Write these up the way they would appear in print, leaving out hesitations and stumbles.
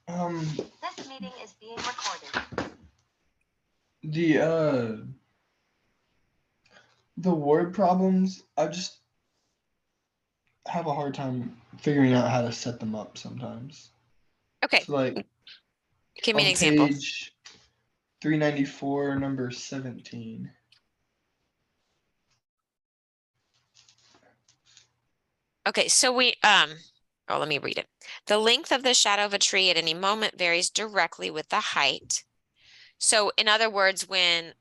This meeting is being recorded. The word problems, I just have a hard time figuring out how to set them up sometimes. Okay. So like Give me an on example. page 394, number 17. Okay, so let me read it. The length of the shadow of a tree at any moment varies directly with the height. So in other words, when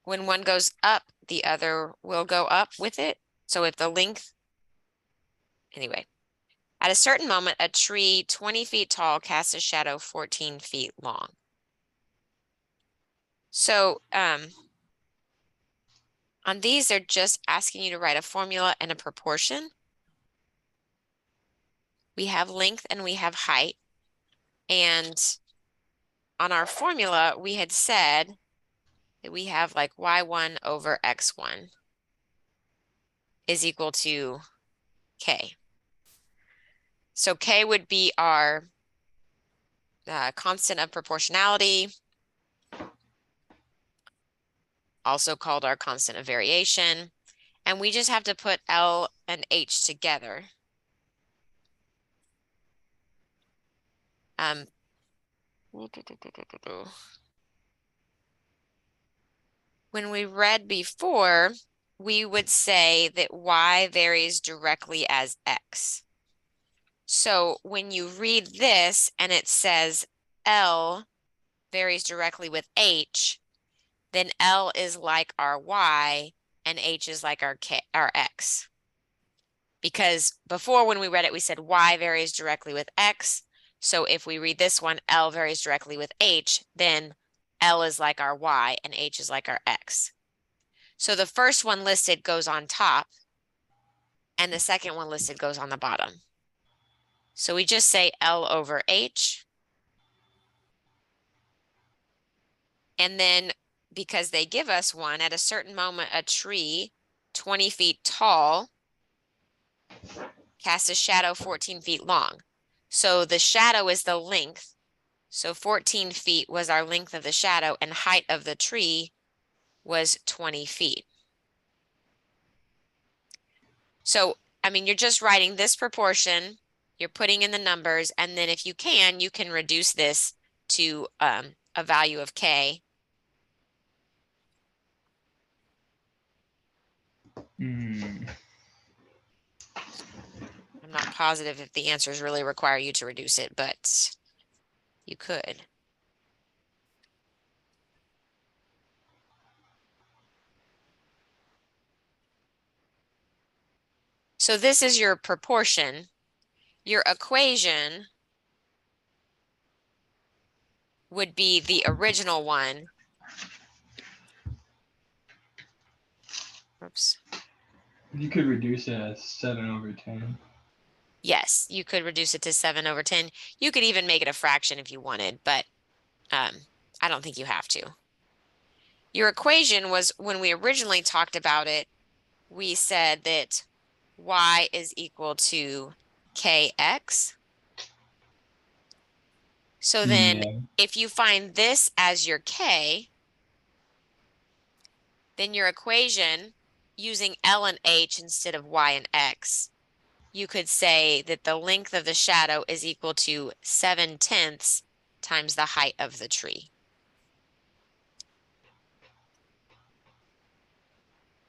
one goes up, the other will go up with it. So if the length, anyway, at a certain moment, a tree 20 feet tall casts a shadow 14 feet long. So on these, they're just asking you to write a formula and a proportion. We have length and we have height. And on our formula, we had said that we have like y1 over x1 is equal to k. So k would be our constant of proportionality, also called our constant of variation. And we just have to put L and H together. When we read before, we would say that y varies directly as x. So when you read this and it says L varies directly with H, then L is like our Y and H is like our X. Because before when we read it, we said Y varies directly with X. So if we read this one, L varies directly with H, then L is like our Y and H is like our X. So the first one listed goes on top and the second one listed goes on the bottom. So we just say L over H. And then because they give us one, at a certain moment, a tree 20 feet tall casts a shadow 14 feet long. So the shadow is the length. So 14 feet was our length of the shadow and height of the tree was 20 feet. So, I mean, you're just writing this proportion, you're putting in the numbers, and then if you can reduce this to a value of k. I'm not positive if the answers really require you to reduce it, but you could. So this is your proportion. Your equation would be the original one. Oops. You could reduce it as 7 over 10. Yes, you could reduce it to 7 over 10. You could even make it a fraction if you wanted, but I don't think you have to. Your equation was, when we originally talked about it, we said that y is equal to kx. So then if you find this as your k, then your equation, using L and H instead of y and x, you could say that the length of the shadow is equal to 7/10 times the height of the tree.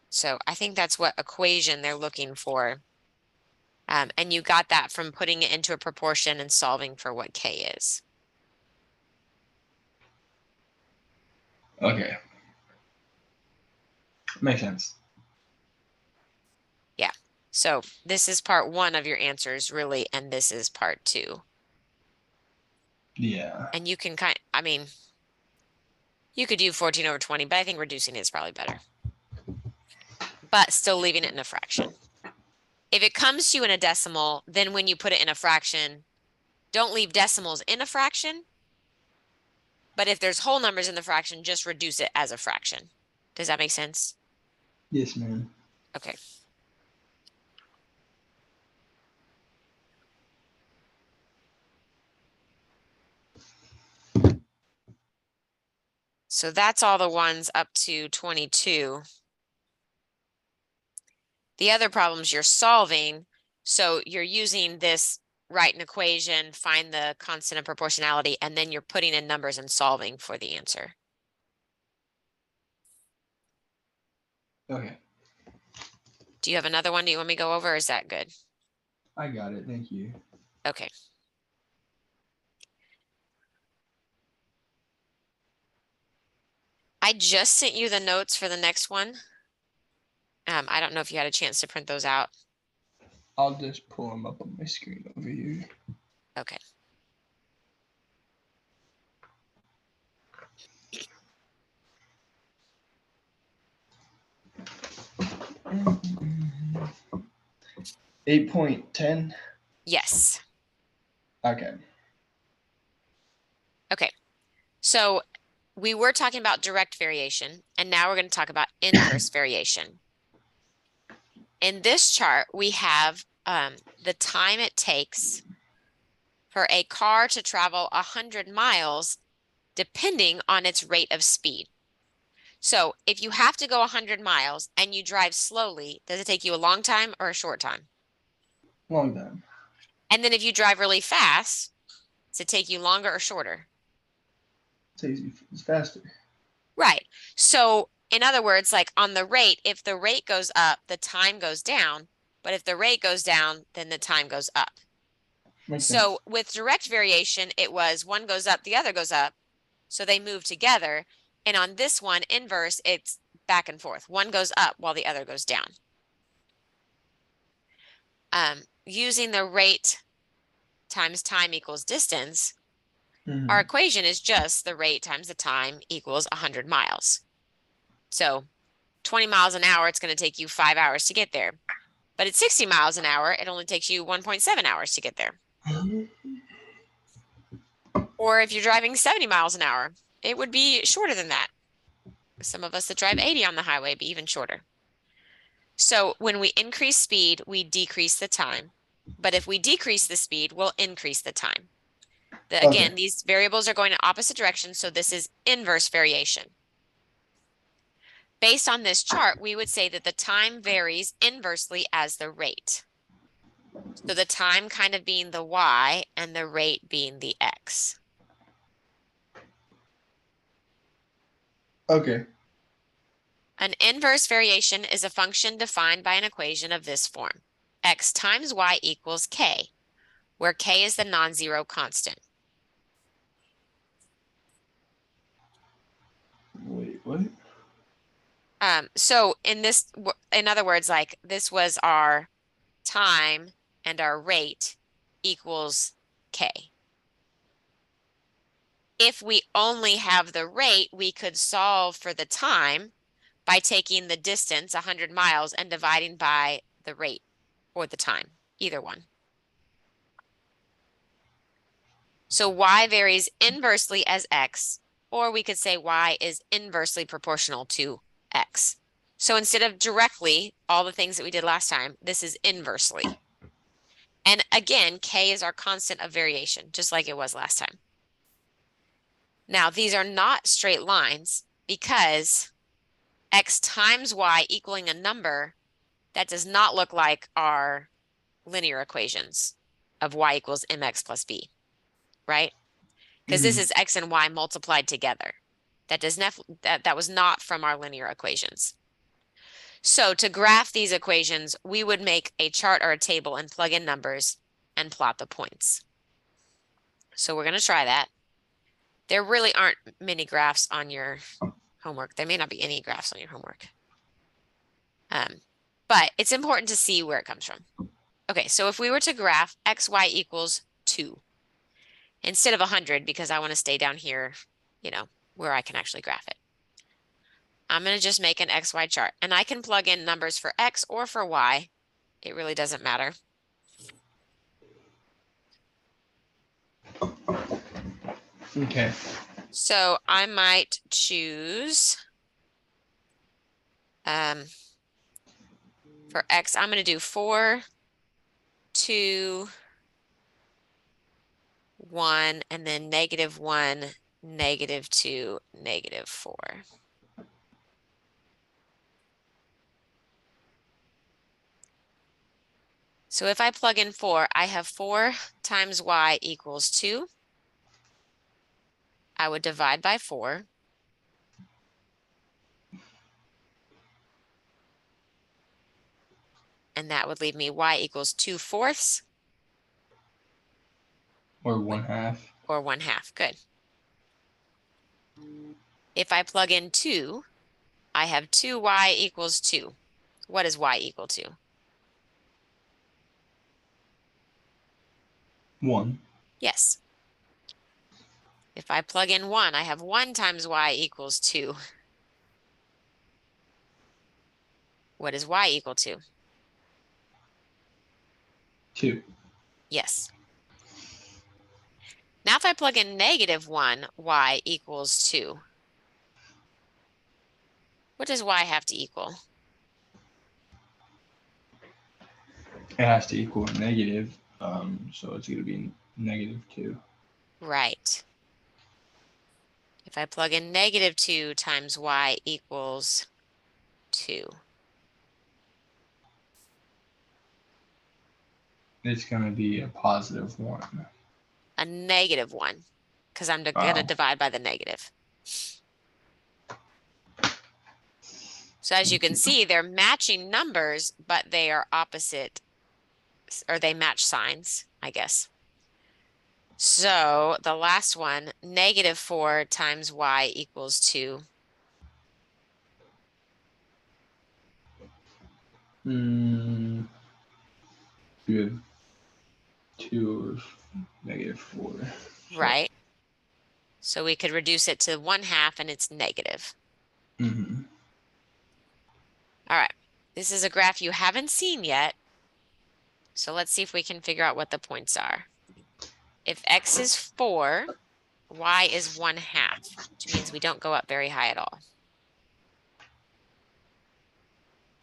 So I think that's what equation they're looking for. And you got that from putting it into a proportion and solving for what k is. Okay. Makes sense. Yeah. So this is part 1 of your answers, really, and this is part 2. Yeah. And you can you could do 14 over 20, but I think reducing it is probably better. But still leaving it in a fraction. If it comes to you in a decimal, then when you put it in a fraction, don't leave decimals in a fraction. But if there's whole numbers in the fraction, just reduce it as a fraction. Does that make sense? Yes, ma'am. Okay. So that's all the ones up to 22. The other problems you're solving, so you're using this, write an equation, find the constant of proportionality, and then you're putting in numbers and solving for the answer. Okay. Do you have another one? Do you want me to go over, or is that good? I got it. Thank you. Okay. I just sent you the notes for the next one. I don't know if you had a chance to print those out. I'll just pull them up on my screen over here. Okay. Mm-hmm. 8.10. Yes. Okay. Okay. So we were talking about direct variation, and now we're going to talk about inverse variation. In this chart, we have the time it takes for a car to travel 100 miles depending on its rate of speed. So if you have to go 100 miles and you drive slowly, does it take you a long time or a short time? Long time. And then if you drive really fast, does it take you longer or shorter? It's faster. Right. So in other words, like on the rate, if the rate goes up, the time goes down. But if the rate goes down, then the time goes up. Makes So sense. with direct variation, it was one goes up, the other goes up. So they move together. And on this one, inverse, it's back and forth. One goes up while the other goes down. Using the rate times time equals distance, Mm-hmm. our equation is just the rate times the time equals 100 miles. So 20 miles an hour, it's going to take you 5 hours to get there. But at 60 miles an hour, it only takes you 1.7 hours to get there. Or if you're driving 70 miles an hour, it would be shorter than that. Some of us that drive 80 on the highway be even shorter. So when we increase speed, we decrease the time. But if we decrease the speed, we'll increase the time. Again, these variables are going in opposite directions, so this is inverse variation. Based on this chart, we would say that the time varies inversely as the rate. So the time kind of being the y and the rate being the x. Okay. An inverse variation is a function defined by an equation of this form. X times y equals k, where k is the non-zero constant. Wait, what? So in other words, like this was our time and our rate equals k. If we only have the rate, we could solve for the time by taking the distance, 100 miles, and dividing by the rate or the time, either one. So y varies inversely as x, or we could say y is inversely proportional to x. So instead of directly, all the things that we did last time, this is inversely. And again, k is our constant of variation, just like it was last time. Now, these are not straight lines because x times y equaling a number, that does not look like our linear equations of y equals mx plus b, right? Because this is x and y multiplied together. That was not from our linear equations. So to graph these equations, we would make a chart or a table and plug in numbers and plot the points. So we're going to try that. There really aren't many graphs on your homework. There may not be any graphs on your homework. But it's important to see where it comes from. Okay, so if we were to graph xy equals 2 instead of 100, because I want to stay down here, where I can actually graph it. I'm going to just make an XY chart, and I can plug in numbers for X or for Y. It really doesn't matter. Okay. So I might choose, for X, I'm going to do 4, 2, 1, and then -1, -2, -4. So if I plug in 4, I have 4 times y equals 2. I would divide by 4. And that would leave me y equals 2/4. Or 1/2. Or 1/2. Good. If I plug in 2, I have 2y equals 2. What is y equal to? 1. Yes. If I plug in 1, I have 1 times y equals 2. What is y equal to? 2. Yes. Now if I plug in -1, y equals 2. What does y have to equal? It has to equal negative. So it's going to be -2. Right. If I plug in -2 times y equals 2. It's going to be a +1. A -1, because I'm going to Wow. divide by the negative. So as you can see, they're matching numbers, but they are opposite, or they match signs, I guess. So the last one, -4 times y equals 2. You have 2 or -4. Right. So we could reduce it to 1/2 and it's negative. Mm-hmm. All right. This is a graph you haven't seen yet. So let's see if we can figure out what the points are. If x is 4, y is 1/2, which means we don't go up very high at all.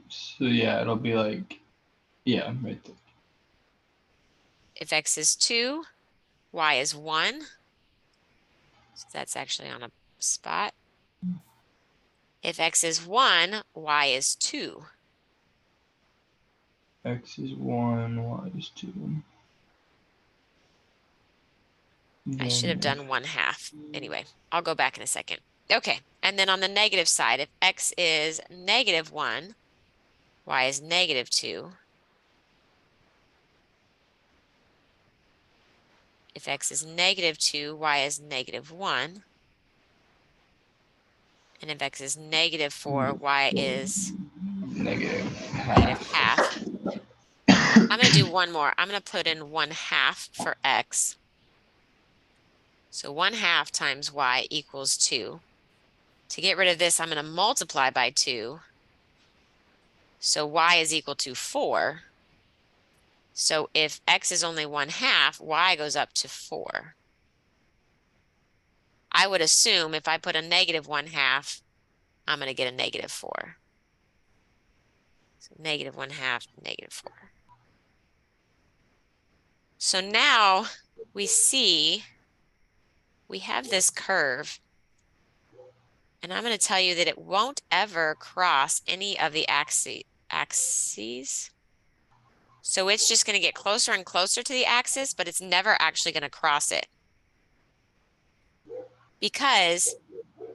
So yeah, it'll be like, yeah, right there. If x is 2, y is 1. So that's actually on a spot. If x is 1, y is 2. X is 1, y is 2. I should have Then done 1/2. Anyway, I'll go back in a second. Okay, and then on the negative side, if x is -1, y is -2. If x is -2, y is -1. And if x is -4, y is -half. -1/2. I'm going to do one more. I'm going to put in 1/2 for x. So 1/2 times y equals 2. To get rid of this, I'm going to multiply by 2. So y is equal to 4. So if x is only 1/2, y goes up to 4. I would assume if I put a -1/2, I'm going to get a -4. So -1/2, -4. So now we see we have this curve, and I'm going to tell you that it won't ever cross any of the axes. So it's just going to get closer and closer to the axis, but it's never actually going to cross it. Because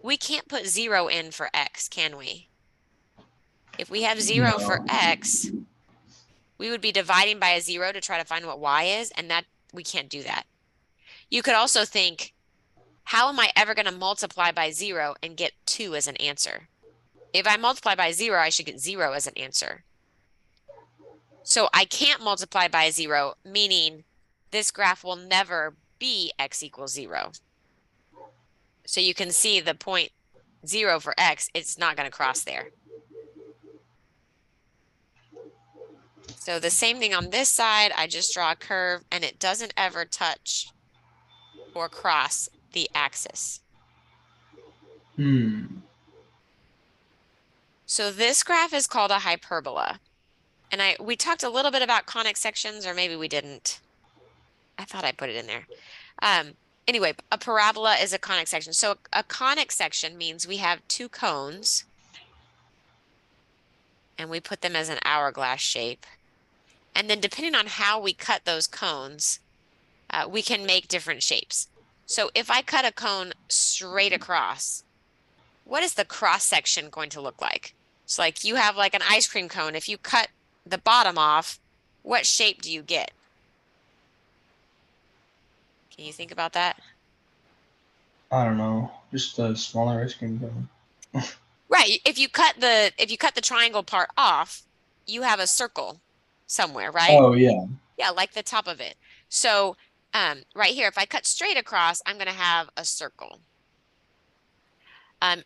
we can't put 0 in for x, can we? If we have 0 for x, we would be dividing by a 0 to try to find what y is, and that we can't do that. You could also think, how am I ever going to multiply by 0 and get 2 as an answer? If I multiply by 0, I should get 0 as an answer. So I can't multiply by 0, meaning this graph will never be x equals 0. So you can see the point 0 for x, it's not going to cross there. So the same thing on this side, I just draw a curve and it doesn't ever touch or cross the axis. So this graph is called a hyperbola. And we talked a little bit about conic sections, or maybe we didn't. I thought I put it in there. Anyway, a parabola is a conic section. So a conic section means we have two cones and we put them as an hourglass shape. And then depending on how we cut those cones, we can make different shapes. So if I cut a cone straight across, what is the cross section going to look like? So like you have like an ice cream cone. If you cut the bottom off, what shape do you get? Can you think about that? I don't know. Just a smaller ice cream cone. Right. If you cut the triangle part off, you have a circle somewhere, right? Oh yeah. Yeah, like the top of it. So right here, if I cut straight across, I'm going to have a circle.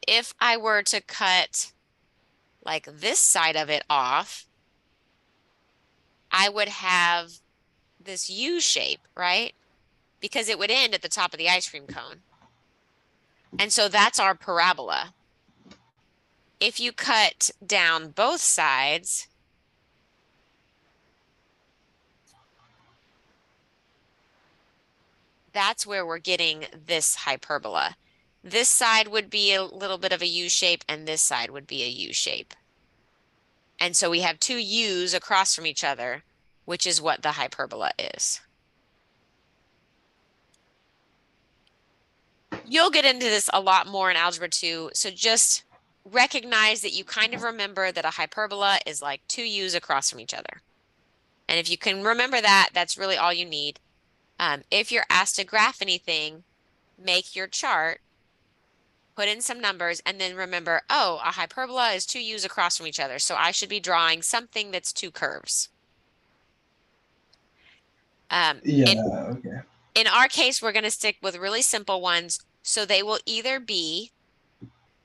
If I were to cut like this side of it off, I would have this U shape, right? Because it would end at the top of the ice cream cone. And so that's our parabola. If you cut down both sides, that's where we're getting this hyperbola. This side would be a little bit of a U shape, and this side would be a U shape. And so we have two U's across from each other, which is what the hyperbola is. You'll get into this a lot more in Algebra 2, so just recognize that you kind of remember that a hyperbola is like two U's across from each other. And if you can remember that, that's really all you need. If you're asked to graph anything, make your chart, put in some numbers, and then remember, oh, a hyperbola is two U's across from each other, so I should be drawing something that's two curves. Yeah. Okay. In our case, we're going to stick with really simple ones, so they will either be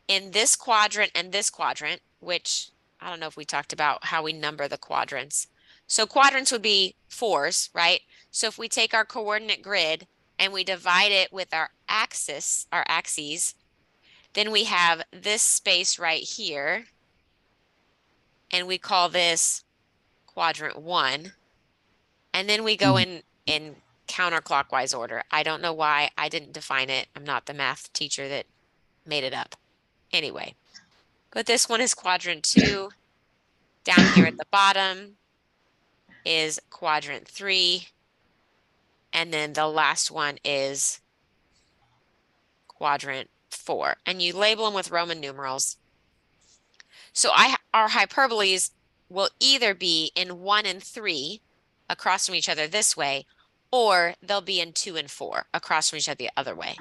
in this quadrant and this quadrant, which I don't know if we talked about how we number the quadrants. So quadrants would be fours, right? So if we take our coordinate grid and we divide it with our axes, then we have this space right here, and we call this quadrant 1. And then we go in counterclockwise order. I don't know why I didn't define it. I'm not the math teacher that made it up. Anyway, but this one is quadrant 2. Down here at the bottom is quadrant 3. And then the last one is quadrant 4. And you label them with Roman numerals. So our hyperboles will either be in 1 and 3 across from each other this way, or they'll be in 2 and 4 across from each other the other way.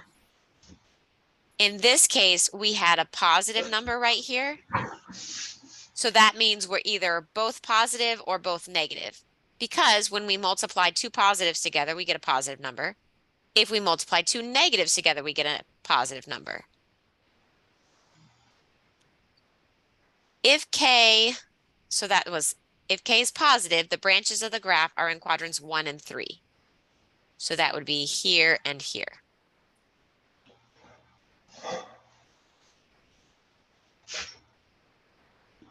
In this case, we had a positive number right here. So that means we're either both positive or both negative, because when we multiply two positives together, we get a positive number. If we multiply two negatives together, we get a positive number. If k is positive, the branches of the graph are in quadrants 1 and 3. So that would be here and here.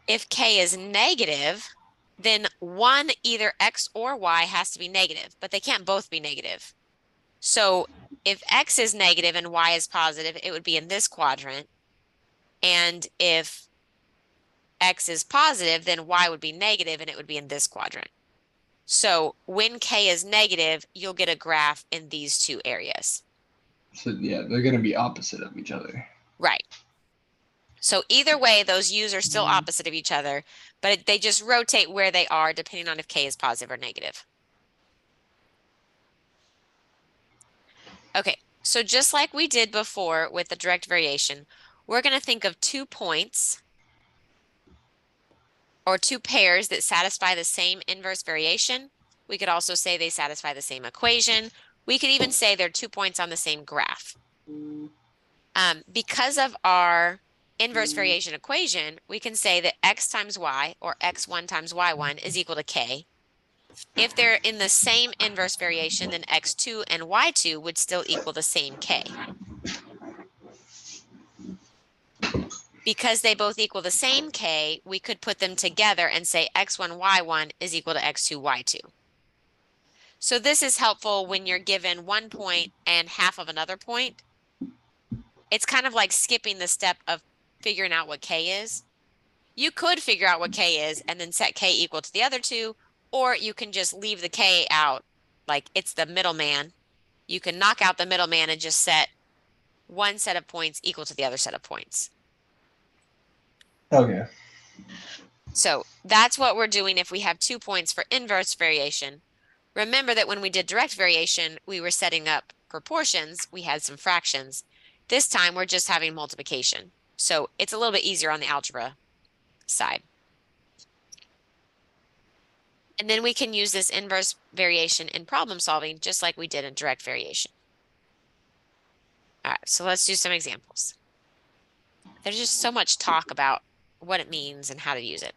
If k is negative, then one, either x or y, has to be negative, but they can't both be negative. So if x is negative and y is positive, it would be in this quadrant. And if x is positive, then y would be negative and it would be in this quadrant. So when k is negative, you'll get a graph in these two areas. So yeah, they're gonna be opposite of each other. Right. So either way, those U's are still opposite of each other, but they just rotate where they are depending on if k is positive or negative. Okay, so just like we did before with the direct variation, we're going to think of 2 points or 2 pairs that satisfy the same inverse variation. We could also say they satisfy the same equation. We could even say they're 2 points on the same graph. Because of our inverse variation equation, we can say that x times y, or x1 times y1, is equal to k. If they're in the same inverse variation, then x2 and y2 would still equal the same k. Because they both equal the same k, we could put them together and say x1, y1 is equal to x2, y2. So this is helpful when you're given 1 point and half of another point. It's kind of like skipping the step of figuring out what k is. You could figure out what k is and then set k equal to the other two, or you can just leave the k out, like it's the middleman. You can knock out the middleman and just set one set of points equal to the other set of points. Okay. So that's what we're doing if we have 2 points for inverse variation. Remember that when we did direct variation, we were setting up proportions. We had some fractions. This time we're just having multiplication. So it's a little bit easier on the algebra side. And then we can use this inverse variation in problem solving just like we did in direct variation. All right, so let's do some examples. There's just so much talk about what it means and how to use it.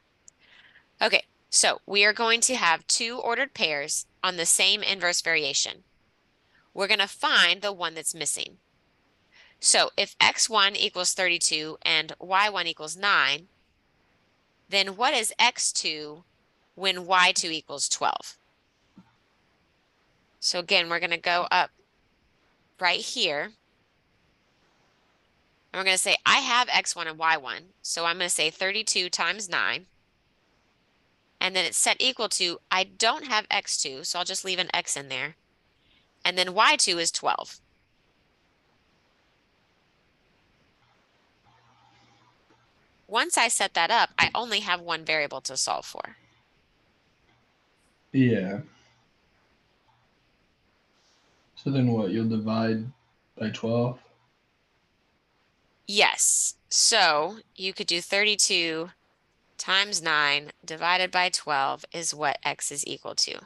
Okay, so we are going to have 2 ordered pairs on the same inverse variation. We're going to find the one that's missing. So if x1 equals 32 and y1 equals 9, then what is x2 when y2 equals 12? So again, we're going to go up right here. And we're going to say, I have x1 and y1. So I'm going to say 32 times 9. And then it's set equal to, I don't have x2, so I'll just leave an x in there. And then y2 is 12. Once I set that up, I only have one variable to solve for. Yeah. So then what? You'll divide by 12? Yes. So you could do 32 times 9 divided by 12 is what x is equal to.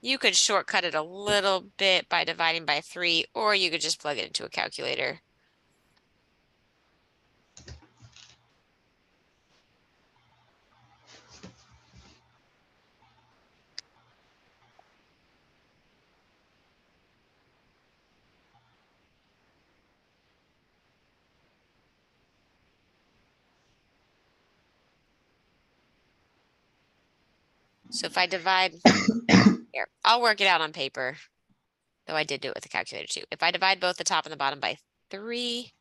You could shortcut it a little bit by dividing by 3, or you could just plug it into a calculator. So if I divide, here, I'll work it out on paper, though I did do it with the calculator too. If I divide both the top and the bottom by 3,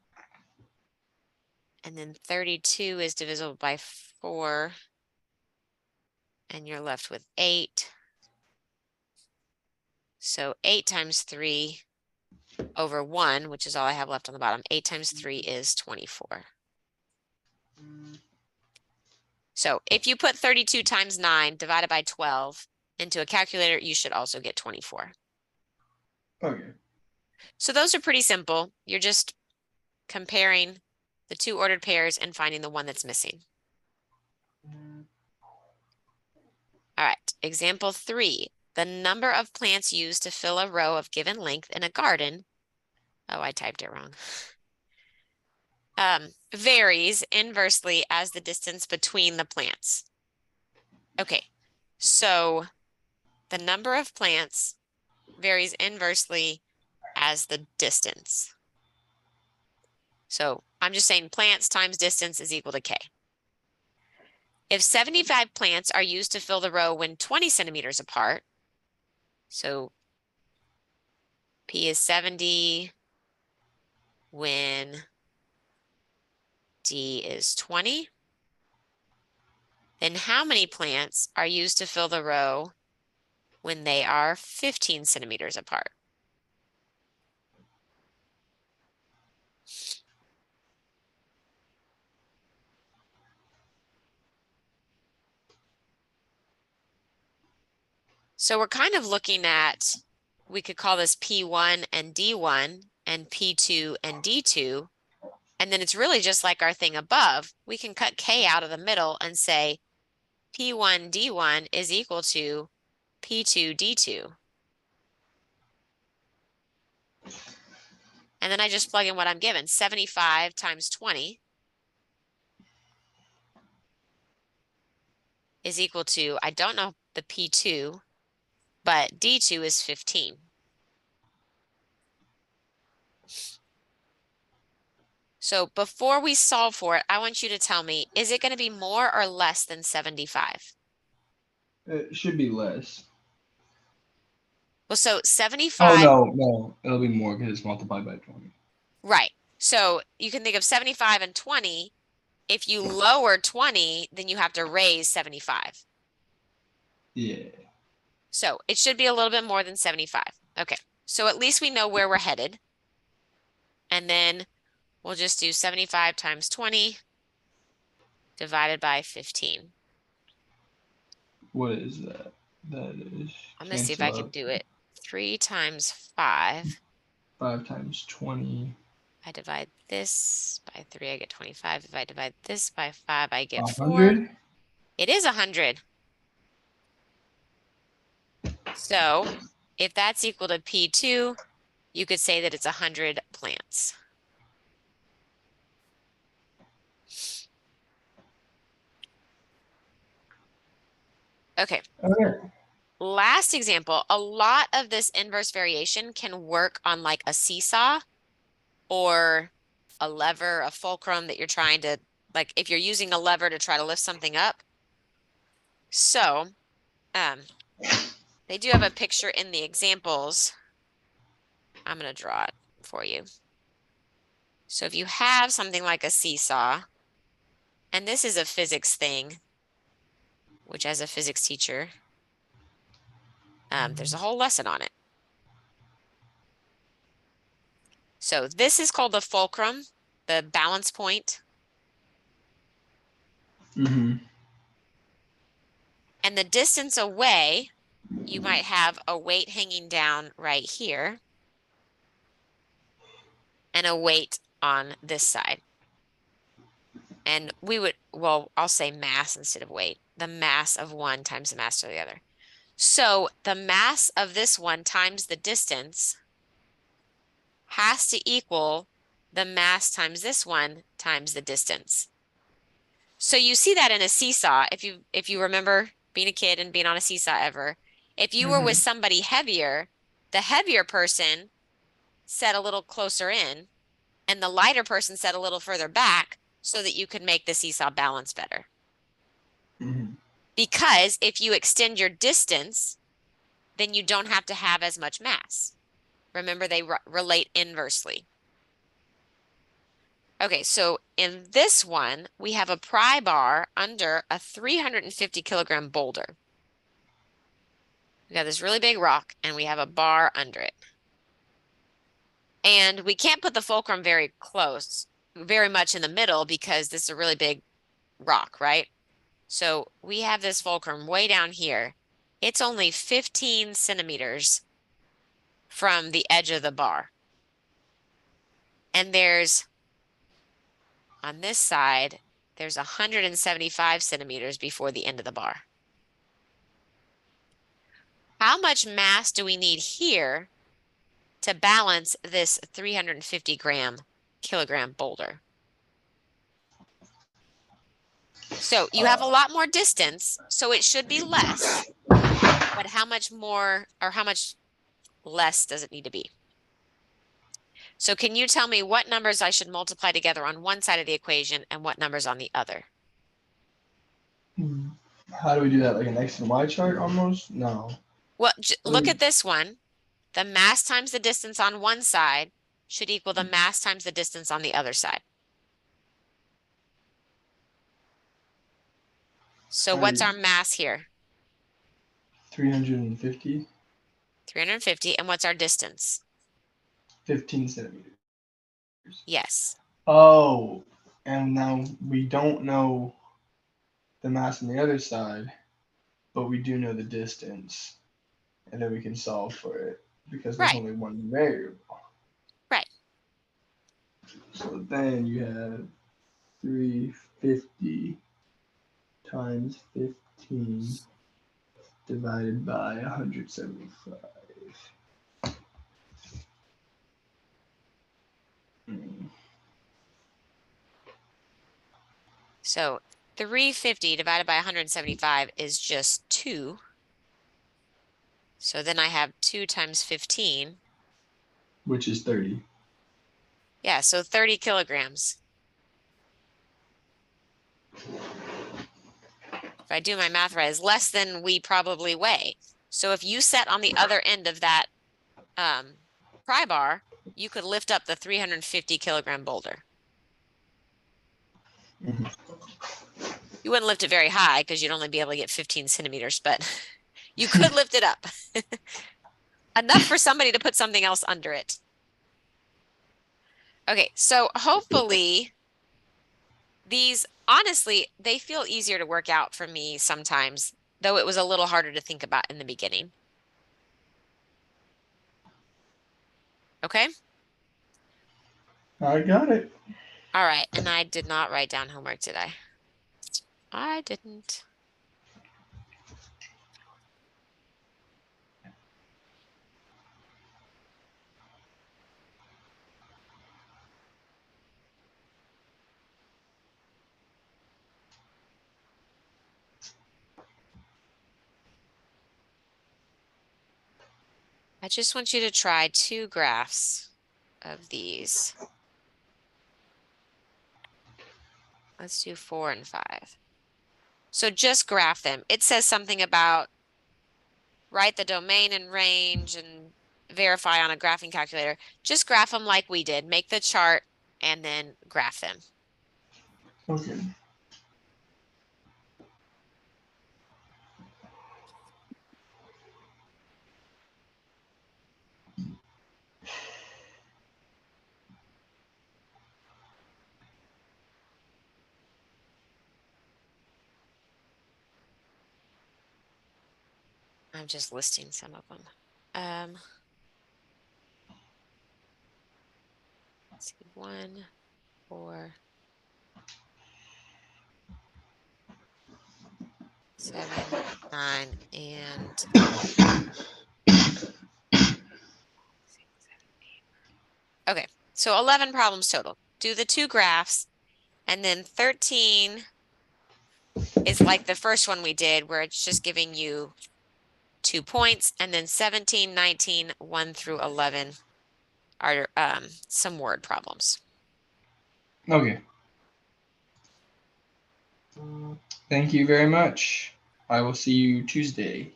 and then 32 is divisible by 4, and you're left with 8. So 8 times 3 over 1, which is all I have left on the bottom. 8 times 3 is 24. So if you put 32 times 9 divided by 12 into a calculator, you should also get 24. Okay. So those are pretty simple. You're just comparing the 2 ordered pairs and finding the one that's missing. All right, example 3. The number of plants used to fill a row of given length in a garden, oh, I typed it wrong, varies inversely as the distance between the plants. Okay, so the number of plants varies inversely as the distance. So I'm just saying plants times distance is equal to K. If 75 plants are used to fill the row when 20 centimeters apart, so P is 70 when D is 20, then how many plants are used to fill the row when they are 15 centimeters apart? So we're kind of looking at, we could call this P1 and D1 and P2 and D2. And then it's really just like our thing above. We can cut K out of the middle and say P1 D1 is equal to P2 D2. And then I just plug in what I'm given. 75 times 20 is equal to, I don't know the P2, but D2 is 15. So before we solve for it, I want you to tell me, is it going to be more or less than 75? It should be less. Well, so Oh 75, no, it'll be more because it's multiplied by 20. right. So you can think of 75 and 20. If you lower 20, then you have to raise 75. Yeah. So it should be a little bit more than 75. Okay, so at least we know where we're headed. And then we'll just do 75 times 20 divided by 15. What is that? That is I'm going to see if I cancel can out. do it. 3 times 5. 5 times 20. I divide this by 3, I get 25. If I divide this by 5, I get 4. 100. It is 100. So if that's equal to P2, you could say that it's 100 plants. Okay. Okay. Last example, a lot of this inverse variation can work on like a seesaw or a lever, a fulcrum that you're trying to, like if you're using a lever to try to lift something up. So they do have a picture in the examples. I'm going to draw it for you. So if you have something like a seesaw, and this is a physics thing, which as a physics teacher, there's a whole lesson on it. So this is called the fulcrum, the balance point. Mm-hmm. And the distance away, you might have a weight hanging down right here and a weight on this side. And we would, well, I'll say mass instead of weight, the mass of one times the mass of the other. So the mass of this one times the distance has to equal the mass times this one times the distance. So you see that in a seesaw, if you remember being a kid and being on a seesaw ever, if you were with somebody heavier, the heavier person sat a little closer in and the lighter person sat a little further back so that you could make the seesaw balance better. Mm-hmm. Because if you extend your distance, then you don't have to have as much mass. Remember, they relate inversely. Okay, so in this one, we have a pry bar under a 350 kilogram boulder. We got this really big rock and we have a bar under it. And we can't put the fulcrum very close, very much in the middle because this is a really big rock, right? So we have this fulcrum way down here. It's only 15 centimeters from the edge of the bar. And there's, on this side, there's 175 centimeters before the end of the bar. How much mass do we need here to balance this 350 kilogram boulder? So you have a lot more distance, so it should be less, but how much more or how much less does it need to be? So can you tell me what numbers I should multiply together on one side of the equation and what numbers on the other? How do we do that? Like an X and Y chart almost? No. Well, look at this one. The mass times the distance on one side should equal the mass times the distance on the other side. So what's our mass here? 350. 350. And what's our distance? 15 centimeters. Yes. Oh, and now we don't know the mass on the other side, but we do know the distance, and then we can solve for it because there's Right. only one variable. Right. So then you have 350 times 15 divided by 175. So 350 divided by 175 is just 2. So then I have 2 times 15. Which is 30. Yeah, so 30 kilograms. if I do my math right, is less than we probably weigh. So if you sat on the other end of that pry bar, you could lift up the 350 kilogram boulder. Mhm. You wouldn't lift it very high because you'd only be able to get 15 centimeters, but you could lift it up. Enough for somebody to put something else under it. Okay, so hopefully these, honestly, they feel easier to work out for me sometimes, though it was a little harder to think about in the beginning. Okay? I got it. All right, and I did not write down homework, did I? I didn't. I just want you to try 2 graphs of these. Let's do 4 and 5. So just graph them. It says something about write the domain and range and verify on a graphing calculator. Just graph them like we did. Make the chart and then graph them. Okay. I'm just listing some of them. Let's see, 1, 4, 7, 9, and 6, 7, 8. Okay, so 11 problems total. Do the 2 graphs, and then 13 is like the first one we did, where it's just giving you 2 points, and then 17, 19, 1 through 11 are some word problems. Okay. Thank you very much. I will see you Tuesday.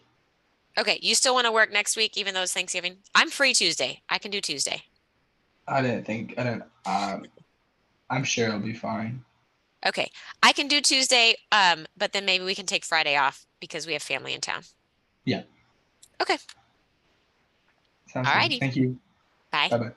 Okay, you still want to work next week, even though it's Thanksgiving? I'm free Tuesday. I can do Tuesday. I'm sure it'll be fine. Okay, I can do Tuesday, but then maybe we can take Friday off because we have family in town. Yeah. Okay. Sounds good. Alrighty. Thank you. Bye. Bye-bye.